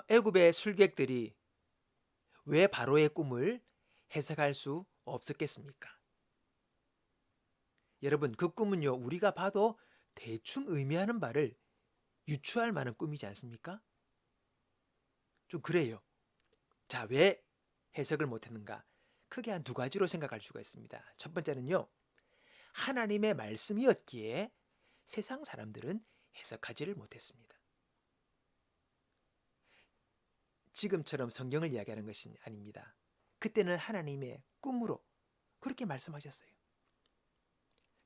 애굽의 술객들이 왜 바로의 꿈을 해석할 수 없었겠습니까? 여러분, 그 꿈은요, 우리가 봐도 대충 의미하는 바를 유추할 만한 꿈이지 않습니까? 좀 그래요. 자, 왜 해석을 못했는가? 크게 한 두 가지로 생각할 수가 있습니다. 첫 번째는요, 하나님의 말씀이었기에 세상 사람들은 해석하지를 못했습니다. 지금처럼 성경을 이야기하는 것이 아닙니다. 그때는 하나님의 꿈으로 그렇게 말씀하셨어요.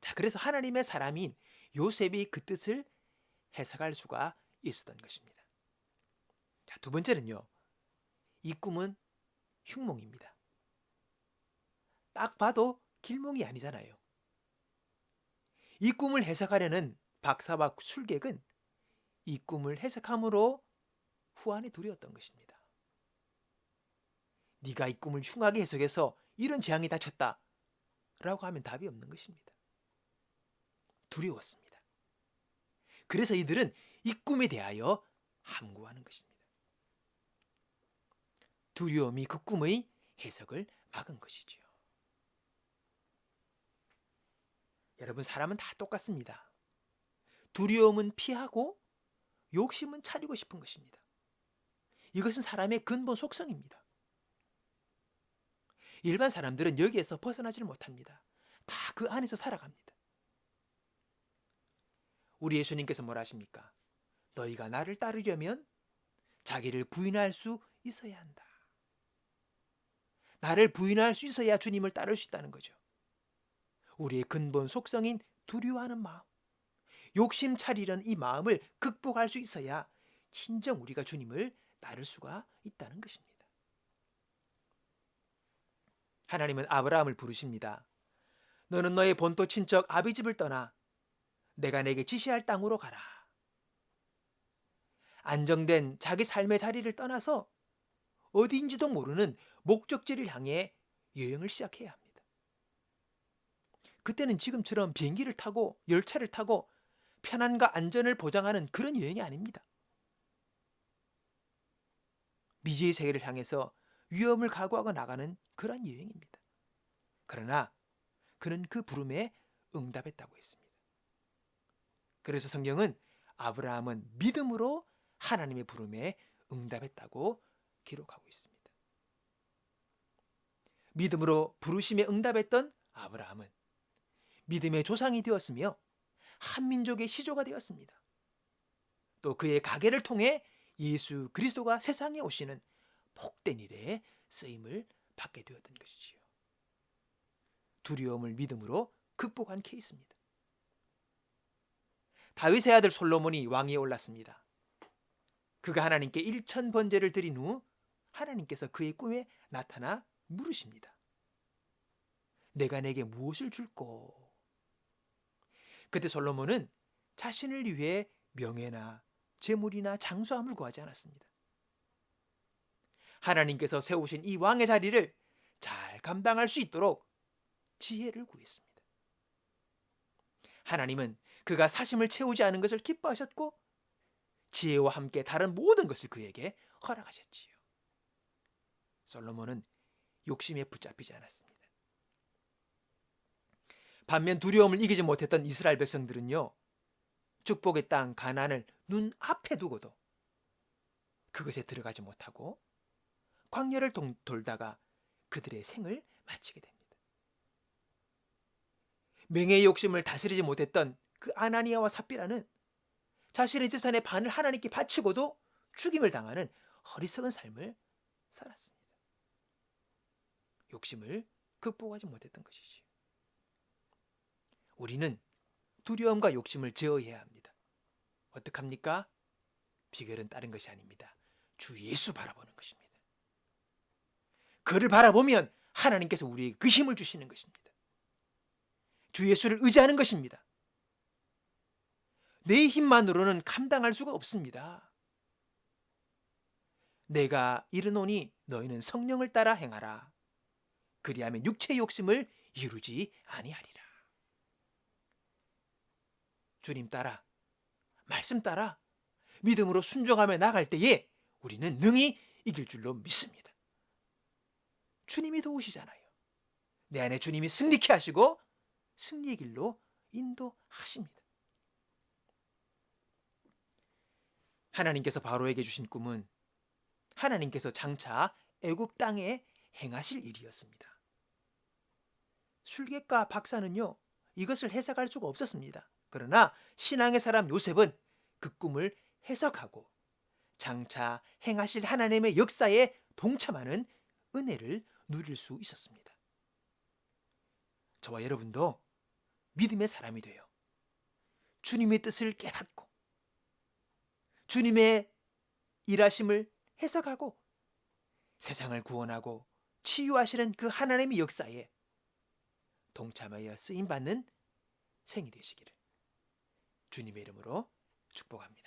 자, 그래서 하나님의 사람인 요셉이 그 뜻을 해석할 수가 있었던 것입니다. 자, 두 번째는요, 이 꿈은 흉몽입니다. 딱 봐도 길몽이 아니잖아요. 이 꿈을 해석하려는 박사와 술객은 이 꿈을 해석함으로 후환이 두려웠던 것입니다. 네가 이 꿈을 흉하게 해석해서 이런 재앙이 닥쳤다 라고 하면 답이 없는 것입니다. 두려웠습니다. 그래서 이들은 이 꿈에 대하여 함구하는 것입니다. 두려움이 그 꿈의 해석을 막은 것이지요. 여러분, 사람은 다 똑같습니다. 두려움은 피하고 욕심은 차리고 싶은 것입니다. 이것은 사람의 근본 속성입니다. 일반 사람들은 여기에서 벗어나지를 못합니다. 다 그 안에서 살아갑니다. 우리 예수님께서 뭐라 하십니까? 너희가 나를 따르려면 자기를 부인할 수 있어야 한다. 나를 부인할 수 있어야 주님을 따를 수 있다는 거죠. 우리의 근본 속성인 두려워하는 마음, 욕심 차리려는 이 마음을 극복할 수 있어야 진정 우리가 주님을 따를 수가 있다는 것입니다. 하나님은 아브라함을 부르십니다. 너는 너의 본토 친척 아비집을 떠나 내가 내게 지시할 땅으로 가라. 안정된 자기 삶의 자리를 떠나서 어디인지도 모르는 목적지를 향해 여행을 시작해야 합니다. 그때는 지금처럼 비행기를 타고 열차를 타고 편안과 안전을 보장하는 그런 여행이 아닙니다. 미지의 세계를 향해서 위험을 각오하고 나가는 그런 여행입니다. 그러나 그는 그 부름에 응답했다고 했습니다. 그래서 성경은 아브라함은 믿음으로 하나님의 부름에 응답했다고 기록하고 있습니다. 믿음으로 부르심에 응답했던 아브라함은 믿음의 조상이 되었으며 한민족의 시조가 되었습니다. 또 그의 가계를 통해 예수 그리스도가 세상에 오시는 복된 일에 쓰임을 받게 되었던 것이지요. 두려움을 믿음으로 극복한 케이스입니다. 다윗의 아들 솔로몬이 왕위에 올랐습니다. 그가 하나님께 1000번제를 드린 후 하나님께서 그의 꿈에 나타나 물으십니다. 내가 내게 무엇을 줄꼬? 그때 솔로몬은 자신을 위해 명예나 재물이나 장수함을 구하지 않았습니다. 하나님께서 세우신 이 왕의 자리를 잘 감당할 수 있도록 지혜를 구했습니다. 하나님은 그가 사심을 채우지 않은 것을 기뻐하셨고 지혜와 함께 다른 모든 것을 그에게 허락하셨지요. 솔로몬은 욕심에 붙잡히지 않았습니다. 반면 두려움을 이기지 못했던 이스라엘 백성들은요, 축복의 땅 가나안을 눈앞에 두고도 그것에 들어가지 못하고 광야를 돌다가 그들의 생을 마치게 됩니다. 명예의 욕심을 다스리지 못했던 그 아나니아와 삽비라는 자신의 재산의 반을 하나님께 바치고도 죽임을 당하는 어리석은 삶을 살았습니다. 욕심을 극복하지 못했던 것이지요. 우리는 두려움과 욕심을 제어해야 합니다. 어떡합니까? 비결은 다른 것이 아닙니다. 주 예수 바라보는 것입니다. 그를 바라보면 하나님께서 우리에게 그 힘을 주시는 것입니다. 주 예수를 의지하는 것입니다. 내 힘만으로는 감당할 수가 없습니다. 내가 이르노니 너희는 성령을 따라 행하라. 그리하면 육체의 욕심을 이루지 아니하리라. 주님 따라, 말씀 따라 믿음으로 순종하며 나갈 때에 우리는 능히 이길 줄로 믿습니다. 주님이 도우시잖아요. 내 안에 주님이 승리케 하시고 승리의 길로 인도하십니다. 하나님께서 바로에게 주신 꿈은 하나님께서 장차 애굽 땅에 행하실 일이었습니다. 술객과 박사는요, 이것을 해석할 수가 없었습니다. 그러나 신앙의 사람 요셉은 그 꿈을 해석하고 장차 행하실 하나님의 역사에 동참하는 은혜를 누릴 수 있었습니다. 저와 여러분도 믿음의 사람이 되어 주님의 뜻을 깨닫고 주님의 일하심을 해석하고 세상을 구원하고 치유하시는 그 하나님의 역사에 동참하여 쓰임받는 생이 되시기를 주님의 이름으로 축복합니다.